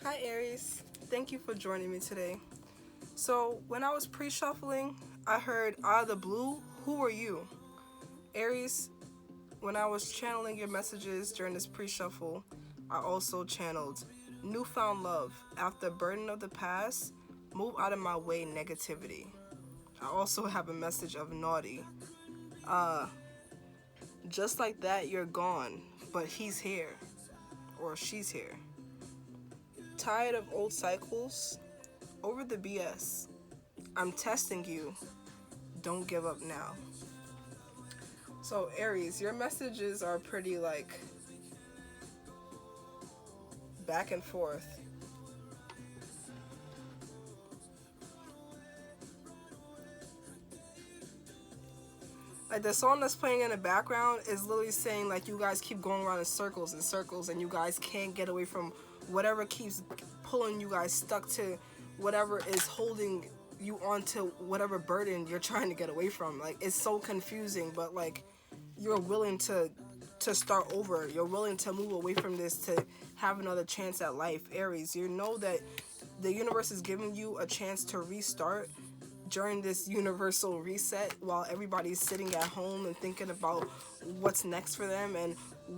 Hi Aries, thank you for joining me today. So when I was pre-shuffling, I heard out of the blue, who are you? Aries, when I was channeling your messages during this pre-shuffle, I also channeled newfound love after burden of the past, move out of my way negativity. I also have a message of naughty. Uh, just like that, you're gone, but he's here, or she's here. Tired of old cycles, over the BS. I'm testing you. Don't give up now. So, Aries, your messages are pretty like back and forth. Like the song that's playing in the background is literally saying like you guys keep going around in circles and circles and you guys can't get away from whatever keeps pulling you guys stuck to whatever is holding you onto whatever burden you're trying to get away from. Like it's so confusing, but like you're willing to start over. You're willing to move away from this to have another chance at life. Aries, you know that the universe is giving you a chance to restart during this universal reset while everybody's sitting at home and thinking about what's next for them and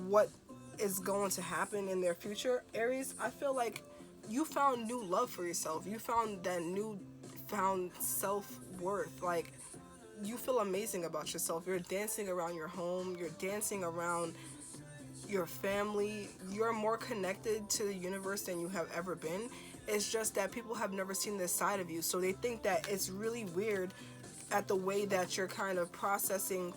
what is going to happen in their future. Aries, I feel like you found new love for yourself. You found that new found self-worth. Like you feel amazing about yourself. You're dancing around your home, you're dancing around your family. You're more connected to the universe than you have ever been. It's just that people have never seen this side of you, so they think that it's really weird at the way that you're kind of processing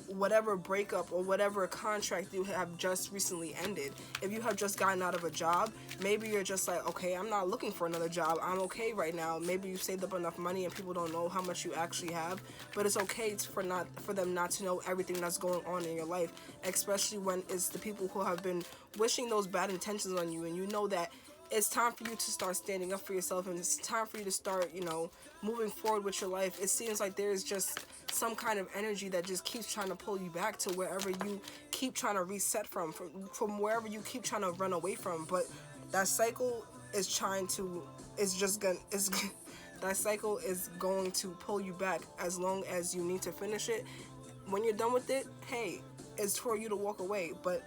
whatever breakup or whatever contract you have just recently ended. If you have just gotten out of a job, maybe you're just like, okay, I'm not looking for another job. I'm okay right now. Maybe you've saved up enough money and people don't know how much you actually have, but it's okay for them not to know everything that's going on in your life, especially when it's the people who have been wishing those bad intentions on you, and you know that it's time for you to start standing up for yourself, and it's time for you to start, moving forward with your life. It seems like there's just some kind of energy that just keeps trying to pull you back to wherever you keep trying to reset from wherever you keep trying to run away from. But that cycle is trying to, it's just gonna, it's, that cycle is going to pull you back as long as you need to finish it. When you're done with it, hey, it's for you to walk away. But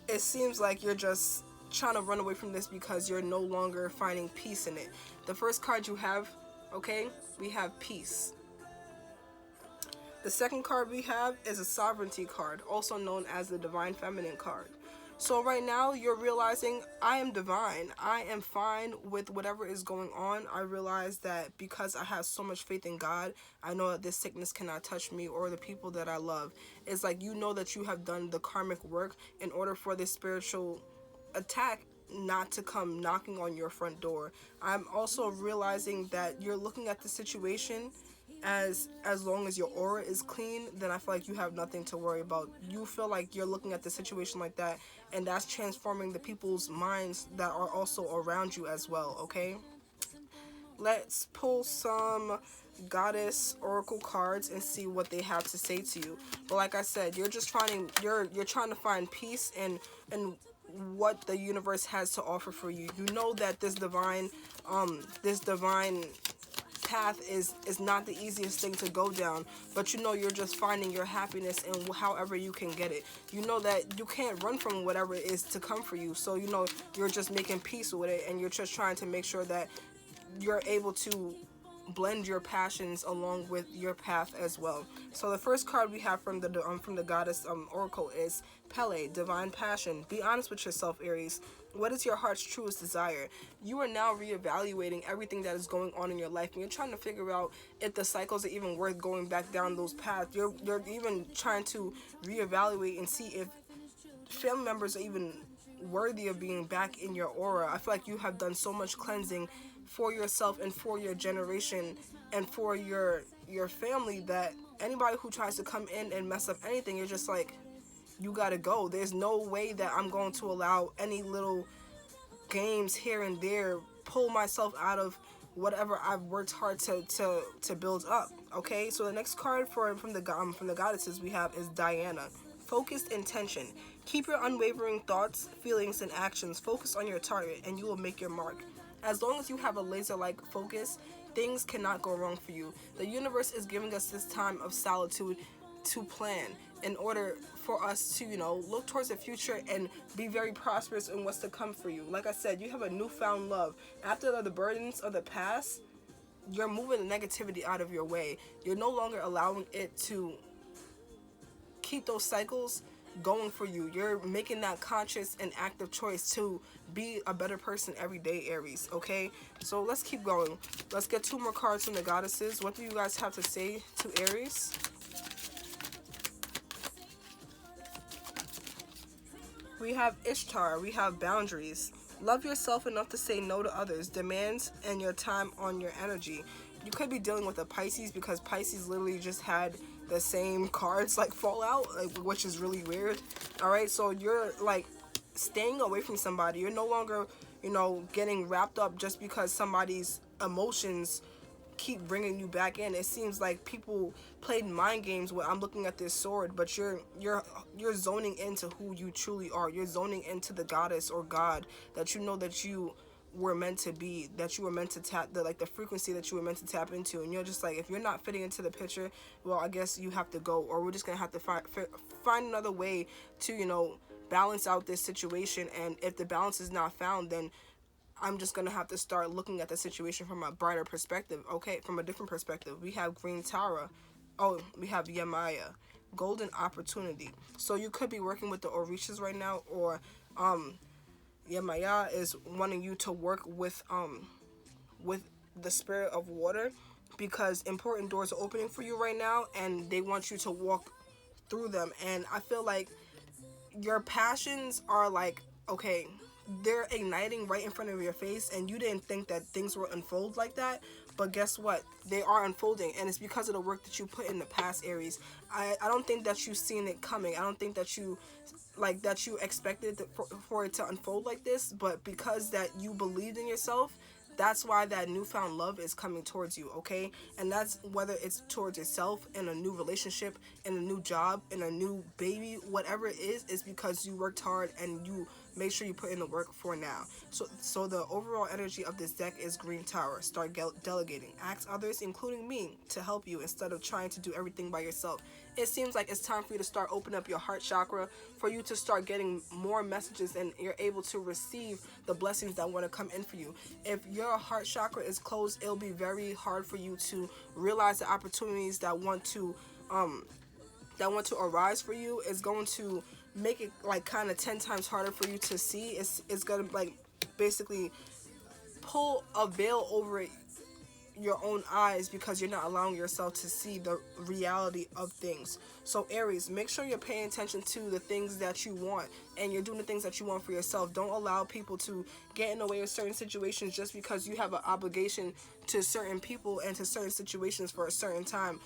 it seems like you're just trying to run away from this because you're no longer finding peace in it. The first card you have, okay, we have peace. The second card we have is a sovereignty card, also known as the divine feminine card. So right now you're realizing I am divine. I am fine with whatever is going on. I realize that because I have so much faith in God, I know that this sickness cannot touch me or the people that I love. It's like you know that you have done the karmic work in order for this spiritual attack not to come knocking on your front door. I'm also realizing that you're looking at the situation as long as your aura is clean, then I feel like you have nothing to worry about. You feel like you're looking at the situation like that, and that's transforming the people's minds that are also around you as well, okay? Let's pull some goddess oracle cards and see what they have to say to you. But like I said, you're trying to find peace and what the universe has to offer for you. You know that this divine path is not the easiest thing to go down, but you know you're just finding your happiness in however you can get it. You know that you can't run from whatever it is to come for you, so you know you're just making peace with it, and you're just trying to make sure that you're able to blend your passions along with your path as well. So the first card we have from the goddess oracle is Pele, divine passion. Be honest with yourself, Aries. What is your heart's truest desire? You are now reevaluating everything that is going on in your life, and you're trying to figure out if the cycles are even worth going back down those paths. You're even trying to reevaluate and see if family members are even worthy of being back in your aura. I feel like you have done so much cleansing for yourself and for your generation and for your family that anybody who tries to come in and mess up anything, you're just like, you gotta go. There's no way that I'm going to allow any little games here and there pull myself out of whatever I've worked hard to build up. Okay, so the next card from the goddesses we have is Diana, Focused intention. Keep your unwavering thoughts, feelings, and actions focused on your target, and you will make your mark. As long as you have a laser-like focus, things cannot go wrong for you. The universe is giving us this time of solitude to plan in order for us to, look towards the future and be very prosperous in what's to come for you. Like I said, you have a newfound love. After the burdens of the past, you're moving the negativity out of your way. You're no longer allowing it to keep those cycles going for you. You're making that conscious and active choice to be a better person every day, Aries. Okay, so let's keep going. Let's get 2 more cards from the goddesses. What do you guys have to say to Aries? We have Ishtar. We have boundaries. Love yourself enough to say no to others. Demands and your time on your energy. You could be dealing with a Pisces because Pisces literally just had the same cards like fall out, which is really weird. All right, so you're like staying away from somebody. You're no longer, getting wrapped up just because somebody's emotions keep bringing you back in. It seems like people played mind games where I'm looking at this sword, but you're zoning into who you truly are. You're zoning into the goddess or god that you know that you were meant to be, that you were meant to tap, the frequency that you were meant to tap into. And you're just like, if you're not fitting into the picture, well, I guess you have to go, or we're just gonna have to find another way to balance out this situation. And if the balance is not found, then I'm just gonna have to start looking at the situation from a brighter perspective. Okay, from a different perspective. We have Green Tara. Oh, we have Yemaya, golden opportunity. So you could be working with the Orishas right now, or Yemaya is wanting you to work with the spirit of water, because important doors are opening for you right now, and they want you to walk through them. And I feel like your passions are like, okay, they're igniting right in front of your face, and you didn't think that things would unfold like that, but guess what, they are unfolding, and it's because of the work that you put in the past, Aries. I don't think that you've seen it coming. I don't think that you expected for it to unfold like this, but because that you believed in yourself, that's why that newfound love is coming towards you. Okay, and that's whether it's towards yourself, in a new relationship, in a new job, in a new baby, whatever it is because you worked hard and you make sure you put in the work for now. So the overall energy of this deck is Green Tower. Start delegating. Ask others, including me, to help you instead of trying to do everything by yourself. It seems like it's time for you to start opening up your heart chakra, for you to start getting more messages, and you're able to receive the blessings that want to come in for you. If your heart chakra is closed, it'll be very hard for you to realize the opportunities that want to arise for you. It's going to make it like kind of 10 times harder for you to see. It's gonna like basically pull a veil over your own eyes, because you're not allowing yourself to see the reality of things. So Aries, make sure you're paying attention to the things that you want, and you're doing the things that you want for yourself. Don't allow people to get in the way of certain situations just because you have an obligation to certain people and to certain situations for a certain time.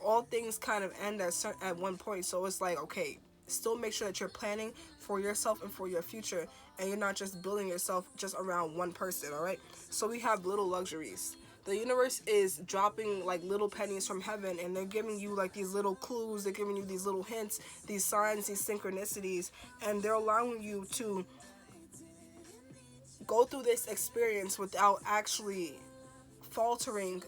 All things kind of end at one point, so it's like, okay, still make sure that you're planning for yourself and for your future, and you're not just building yourself just around one person. All right, so we have little luxuries. The universe is dropping like little pennies from heaven, and they're giving you like these little clues. They're giving you these little hints, these signs, these synchronicities, and they're allowing you to go through this experience without actually faltering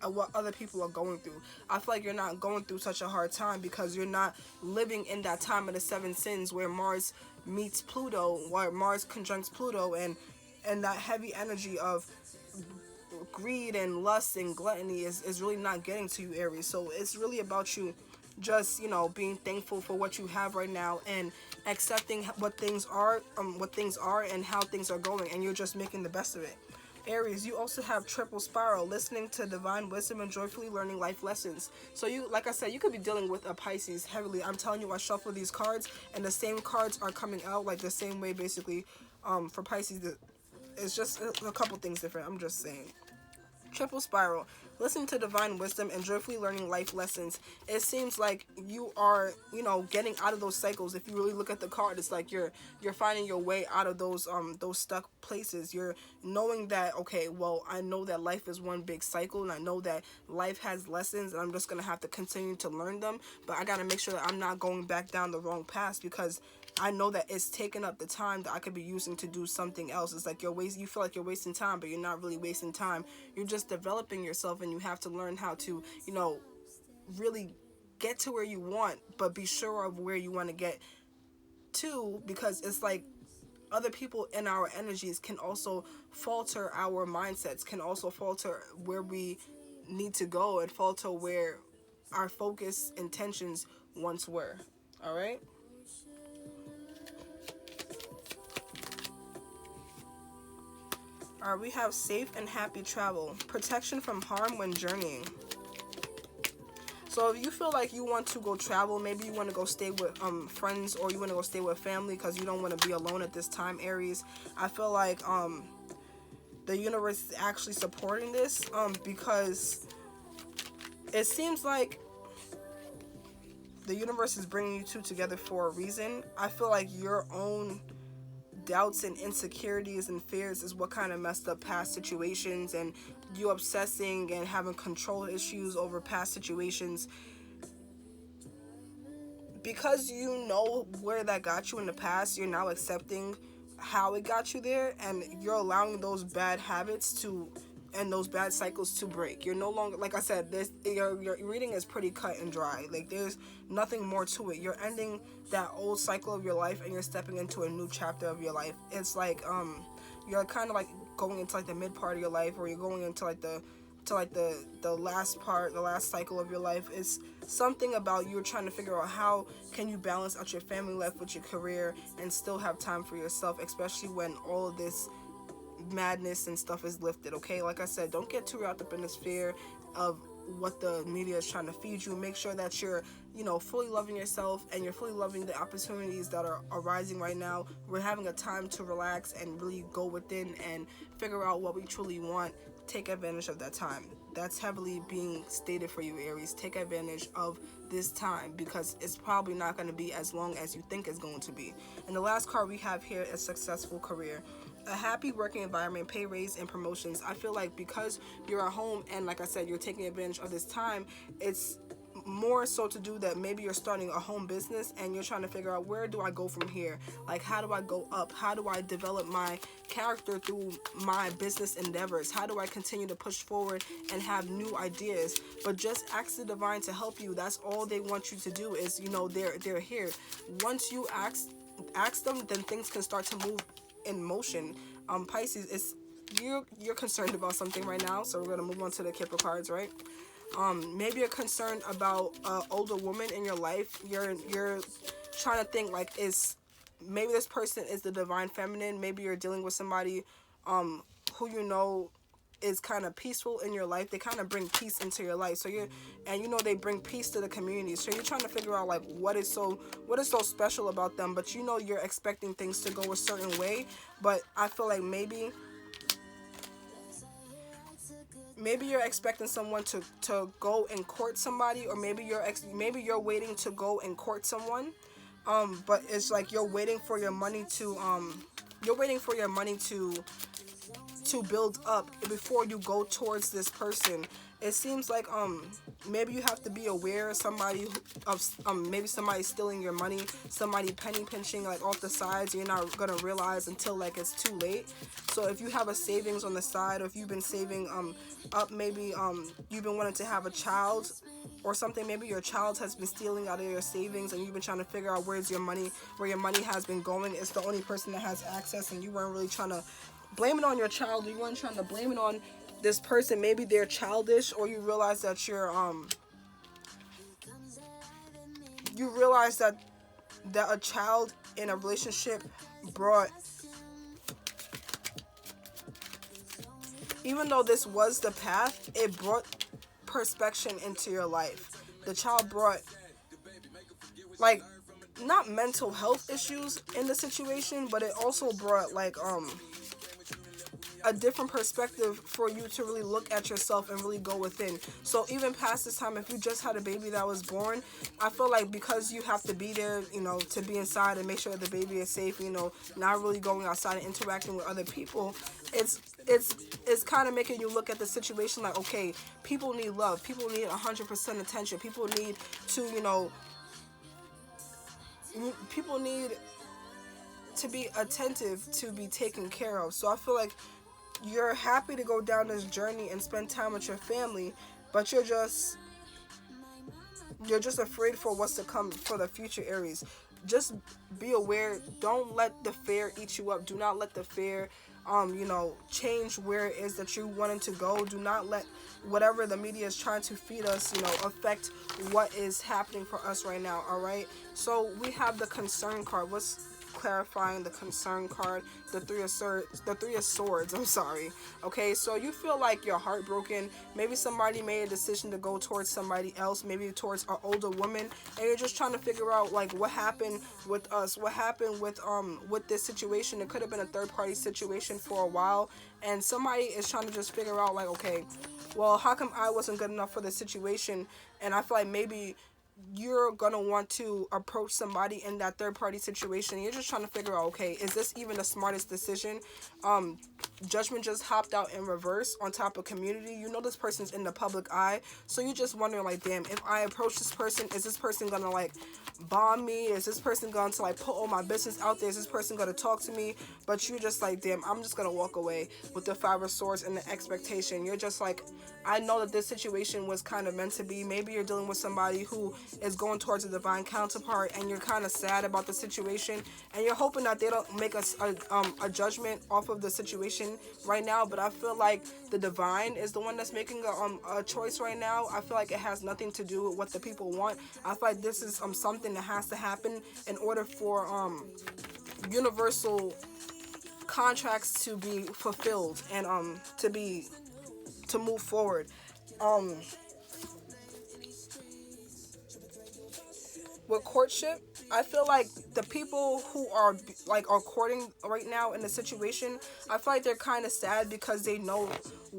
at what other people are going through. I feel like you're not going through such a hard time because you're not living in that time of the 7 sins where Mars meets Pluto, where Mars conjuncts Pluto, and that heavy energy of greed and lust and gluttony is really not getting to you, Aries. So it's really about you just being thankful for what you have right now, and accepting what things are and how things are going, and you're just making the best of it. Aries, you also have triple spiral, listening to divine wisdom and joyfully learning life lessons. So you, like I said, you could be dealing with a Pisces heavily. I'm telling you, I shuffle these cards and the same cards are coming out like the same way, basically. For Pisces, it's just a couple things different. I'm just saying. Triple spiral. Listen to divine wisdom and joyfully learning life lessons. It seems like you are, getting out of those cycles. If you really look at the card, it's like you're finding your way out of those stuck places. You're knowing that, okay, well, I know that life is one big cycle, and I know that life has lessons, and I'm just gonna have to continue to learn them. But I gotta make sure that I'm not going back down the wrong path, because I know that it's taking up the time that I could be using to do something else. It's like you feel like you're wasting time, but you're not really wasting time. You're just developing yourself, and you have to learn how to, really get to where you want, but be sure of where you want to get to, because it's like other people in our energies can also falter our mindsets, can also falter where we need to go, and falter where our focus intentions once were. All right. All right, we have safe and happy travel, protection from harm when journeying. So if you feel like you want to go travel, maybe you want to go stay with friends, or you want to go stay with family because you don't want to be alone at this time, Aries. I feel like the universe is actually supporting this, because it seems like the universe is bringing you two together for a reason. I feel like your own doubts and insecurities and fears is what kind of messed up past situations, and you obsessing and having control issues over past situations, because you know where that got you in the past. You're now accepting how it got you there, and you're allowing those bad habits to and those bad cycles to break. You're no longer, like I said, your reading is pretty cut and dry. Like, there's nothing more to it. You're ending that old cycle of your life, and you're stepping into a new chapter of your life. It's like you're kind of like going into like the mid part of your life, or you're going into like the last part, the last cycle of your life. It's something about you trying to figure out how can you balance out your family life with your career and still have time for yourself, especially when all of this madness and stuff is lifted. Okay, like I said, don't get too wrapped up in this fear of what the media is trying to feed you. Make sure that you're fully loving yourself, and you're fully loving the opportunities that are arising right now. We're having a time to relax and really go within and figure out what we truly want. Take advantage of that time. That's heavily being stated for you, Aries. Take advantage of this time, because it's probably not going to be as long as you think it's going to be. And the last card we have here is successful career. A happy working environment, pay raise, and promotions. I feel like because you're at home, and like I said, you're taking advantage of this time, it's more so to do that maybe you're starting a home business, and you're trying to figure out, where do I go from here? Like, how do I go up? How do I develop my character through my business endeavors? How do I continue to push forward and have new ideas? But just ask the divine to help you. That's all they want you to do. Is they're here. Once you ask them, then things can start to move in motion. Pisces, it's you're concerned about something right now, so we're gonna move on to the Kipper cards, right? Maybe you're concerned about an older woman in your life. You're trying to think, like, maybe this person is the divine feminine. Maybe you're dealing with somebody who is kind of peaceful in your life. They kind of bring peace into your life. So they bring peace to the community. So you're trying to figure out, like, what is so special about them. But you're expecting things to go a certain way. But I feel like maybe you're expecting someone to go and court somebody, or maybe you're waiting to go and court someone. But it's like you're waiting for your money to build up before you go towards this person. It seems like maybe you have to be aware of maybe somebody stealing your money, somebody penny pinching like off the sides. You're not gonna realize until like it's too late. So if you have a savings on the side, or if you've been saving up, maybe you've been wanting to have a child or something. Maybe your child has been stealing out of your savings, and you've been trying to figure out where your money has been going. It's the only person that has access, and you weren't really trying to blame it on your child. You weren't trying to blame it on this person. Maybe they're childish, or you realize that that a child in a relationship brought, even though this was the path, it brought perspection into your life. The child brought, like, not mental health issues in the situation, but it also brought, like, a different perspective for you to really look at yourself and really go within. So even past this time, if you just had a baby that was born, I feel like because you have to be there, you know, to be inside and make sure that the baby is safe, you know, not really going outside and interacting with other people, it's it's kind of making you look at the situation like, okay, people need love, people need 100% attention, people need to, you know, people need to be attentive, to be taken care of. So I feel like you're happy to go down this journey and spend time with your family, but you're just afraid for what's to come for the future, Aries. Just be aware. Don't let the fear eat you up. Do not let the fear you know, change where it is that you wanted to go. Do not let whatever the media is trying to feed us, you know, affect what is happening for us right now. All right. So we have the concern card. What's clarifying the concern card? The three of swords, I'm sorry. Okay, so you feel like you're heartbroken. Maybe somebody made a decision to go towards somebody else, maybe towards an older woman, and you're just trying to figure out like what happened with us, what happened with this situation. It could have been a third party situation for a while, and somebody is trying to just figure out like, okay, well, how come I wasn't good enough for this situation? And I feel like maybe you're gonna want to approach somebody in that third party situation. You're just trying to figure out, okay, is this even the smartest decision? Judgment just hopped out in reverse on top of community. You know this person's in the public eye, so you're just wondering like, damn, if I approach this person, is this person gonna like bomb me? Is this person going to like put all my business out there? Is this person gonna talk to me? But you're just like, damn, I'm just gonna walk away with the Five of Swords and the expectation. You're just like, I know that this situation was kind of meant to be. Maybe you're dealing with somebody who is going towards a divine counterpart, and you're kind of sad about the situation, and you're hoping that they don't make a judgment off of the situation right now. But I feel like the divine is the one that's making a choice right now. I feel like it has nothing to do with what the people want. I feel like this is something that has to happen in order for universal contracts to be fulfilled and to move forward. With courtship, I feel like the people who are courting right now in the situation, I feel like they're kind of sad because they know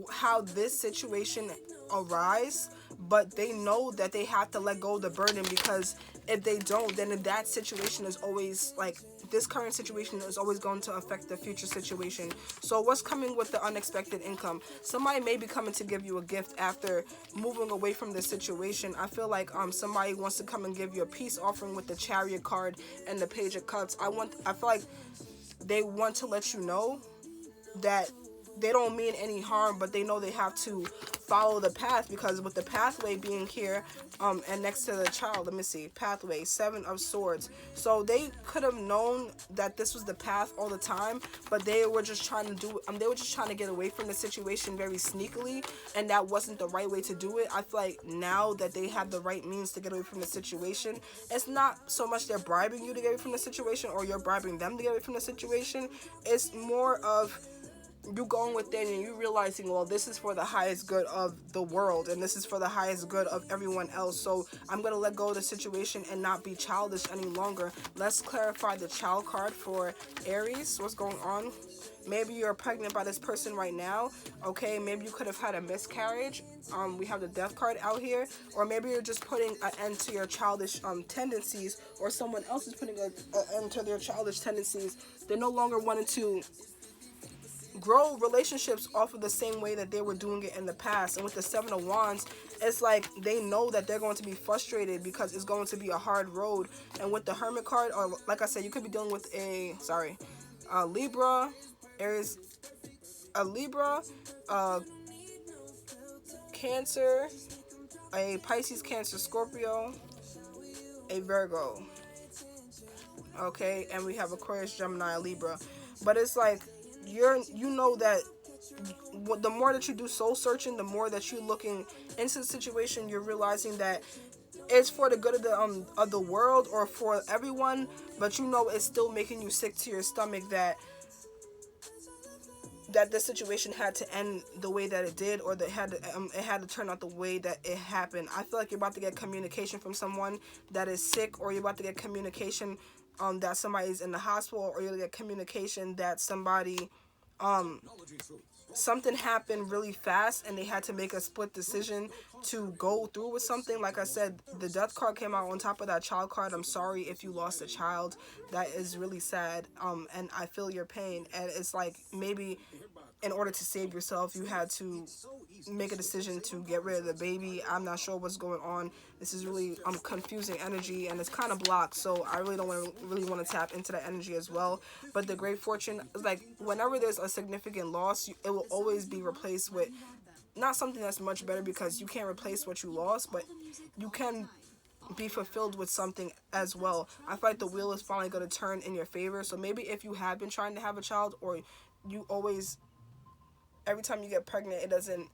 how this situation arise, but they know that they have to let go of the burden, because if they don't, then that situation is always like, this current situation is always going to affect the future situation. So what's coming with the unexpected income? Somebody may be coming to give you a gift after moving away from this situation. I feel like somebody wants to come and give you a peace offering with the Chariot card and the Page of Cups. I feel like they want to let you know that they don't mean any harm, but they know they have to follow the path, because with the pathway being here, and next to the child, let me see, pathway, Seven of Swords. So they could have known that this was the path all the time, but they were just trying to they were just trying to get away from the situation very sneakily, and that wasn't the right way to do it. I feel like now that they have the right means to get away from the situation, it's not so much they're bribing you to get away from the situation, or you're bribing them to get away from the situation. It's more of you going within and you realizing, well, this is for the highest good of the world, and this is for the highest good of everyone else. So I'm going to let go of the situation and not be childish any longer. Let's clarify the child card for Aries. What's going on? Maybe you're pregnant by this person right now. Okay, maybe you could have had a miscarriage. We have the Death card out here. Or maybe you're just putting an end to your childish tendencies, or someone else is putting an end to their childish tendencies. They're no longer wanting to grow relationships off of the same way that they were doing it in the past. And with the Seven of Wands, it's like they know that they're going to be frustrated because it's going to be a hard road. And with the Hermit card, or like I said, you could be dealing with a Libra, Aries, a Libra, Cancer, a Pisces, Cancer, Scorpio, a Virgo. Okay, and we have Aquarius, Gemini, Libra. But it's like you know that the more that you do soul searching, the more that you're looking into the situation, you're realizing that it's for the good of the world, or for everyone, but you know it's still making you sick to your stomach that the situation had to end the way that it did, or that it had to turn out the way that it happened. I feel like you're about to get communication from someone that is sick, or you're about to get communication that somebody's in the hospital, or you'll get communication that somebody something happened really fast and they had to make a split decision to go through with something. Like I said, the death card came out on top of that child card. I'm sorry if you lost a child. That is really sad. And I feel your pain. And it's like, maybe in order to save yourself, you had to make a decision to get rid of the baby. I'm not sure what's going on. This is really confusing energy, and it's kind of blocked, so I really don't want to tap into that energy as well. But the great fortune is like, whenever there's a significant loss, it will always be replaced with not something that's much better, because you can't replace what you lost, but you can be fulfilled with something as well. I feel like the wheel is finally going to turn in your favor. So maybe if you have been trying to have a child, or you always, every time you get pregnant, it doesn't,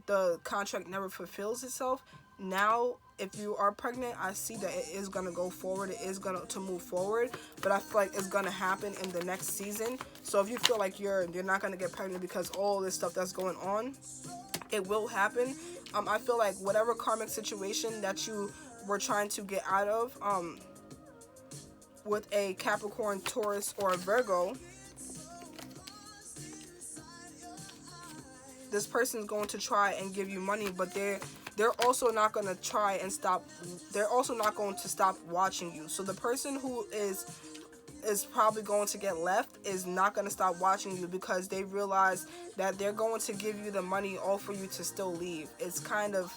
the contract never fulfills itself. Now, if you are pregnant, I see that it is gonna go forward. It is gonna to move forward, but I feel like it's gonna happen in the next season. So if you feel like you're not gonna get pregnant because all this stuff that's going on, it will happen. I feel like whatever karmic situation that you were trying to get out of, with a Capricorn, Taurus, or a Virgo, this person's going to try and give you money, but they're also not going to try and stop. They're also not going to stop watching you. So the person who is probably going to get left is not going to stop watching you, because they realize that they're going to give you the money all for you to still leave. It's kind of,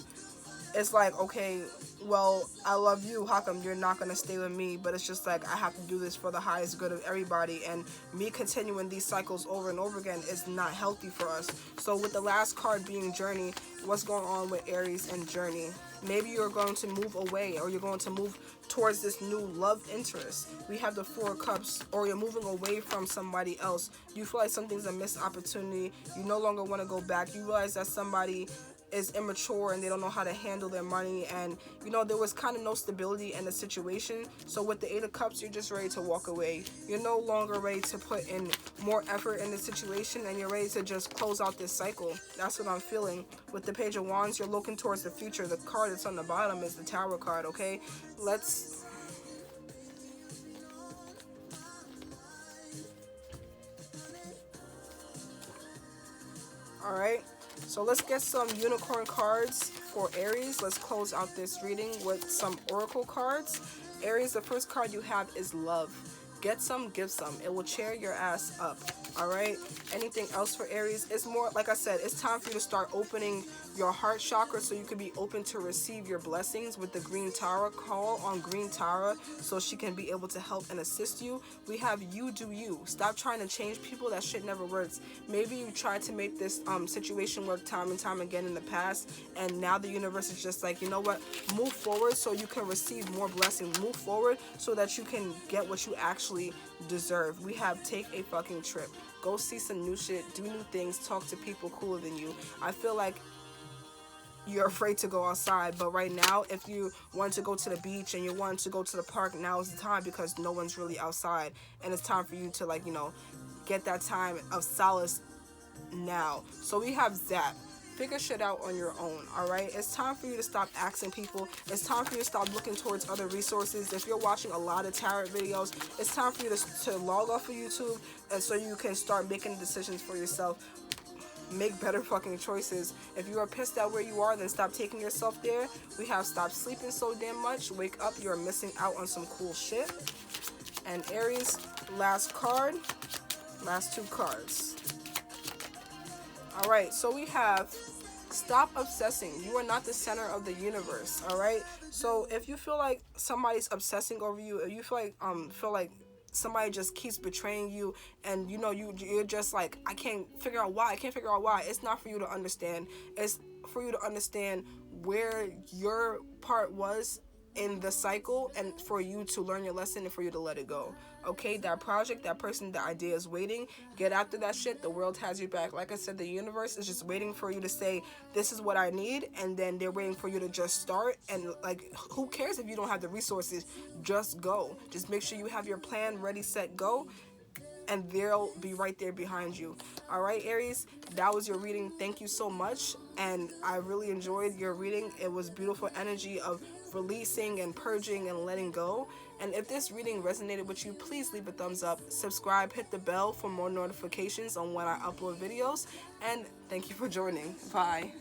it's like, okay, well, I love you, how come you're not going to stay with me? But it's just like, I have to do this for the highest good of everybody, and me continuing these cycles over and over again is not healthy for us. So with the last card being Journey, what's going on with Aries and Journey? Maybe you're going to move away, or you're going to move towards this new love interest. We have the Four of Cups, or you're moving away from somebody else. You feel like something's a missed opportunity. You no longer want to go back. You realize that somebody is immature and they don't know how to handle their money, and there was kind of no stability in the situation. So with the Eight of Cups, you're just ready to walk away. You're no longer ready to put in more effort in the situation, and you're ready to just close out this cycle. That's what I'm feeling. With the Page of Wands, you're looking towards the future. The card that's on the bottom is the Tower card. Okay, let's all right, so let's get some unicorn cards for Aries. Let's close out this reading with some oracle cards. Aries, the first card you have is love. Get some, give some. It will cheer your ass up. All right. Anything else for Aries? It's more, like I said, it's time for you to start opening your heart chakra so you can be open to receive your blessings. With the Green Tara, call on Green Tara so she can be able to help and assist you. We have you do you. Stop trying to change people. That shit never works. Maybe you tried to make this situation work time and time again in the past, and now the universe is just like, you know what? Move forward so you can receive more blessings. Move forward so that you can get what you actually deserve. We have take a fucking trip. Go see some new shit, do new things, talk to people cooler than you. I feel like you're afraid to go outside, but right now, if you want to go to the beach and you want to go to the park, now is the time, because no one's really outside, and it's time for you to, like, get that time of solace now. So we have that. Figure shit out on your own, all right? It's time for you to stop asking people. It's time for you to stop looking towards other resources. If you're watching a lot of tarot videos, it's time for you to log off of YouTube, and so you can start making decisions for yourself. Make better fucking choices. If you are pissed at where you are, then stop taking yourself there. We have stop sleeping so damn much. Wake up. You're missing out on some cool shit. And Aries, last card. Last two cards. All right, so we have stop obsessing. You are not the center of the universe, all right? So if you feel like somebody's obsessing over you, if you feel like somebody just keeps betraying you, and you're just like, I can't figure out why. It's not for you to understand. It's for you to understand where your part was in the cycle, and for you to learn your lesson and for you to let it go. Okay, that project, that person, the idea is waiting. Get after that shit. The world has your back. Like I said, the universe is just waiting for you to say, this is what I need, and then they're waiting for you to just start. And like, who cares if you don't have the resources? Just go. Just make sure you have your plan ready, set, go, and they'll be right there behind you. All right, Aries, that was your reading. Thank you so much, and I really enjoyed your reading. It was beautiful energy of releasing and purging and letting go. And if this reading resonated with you, please leave a thumbs up, subscribe, hit the bell for more notifications on when I upload videos, and thank you for joining. Bye.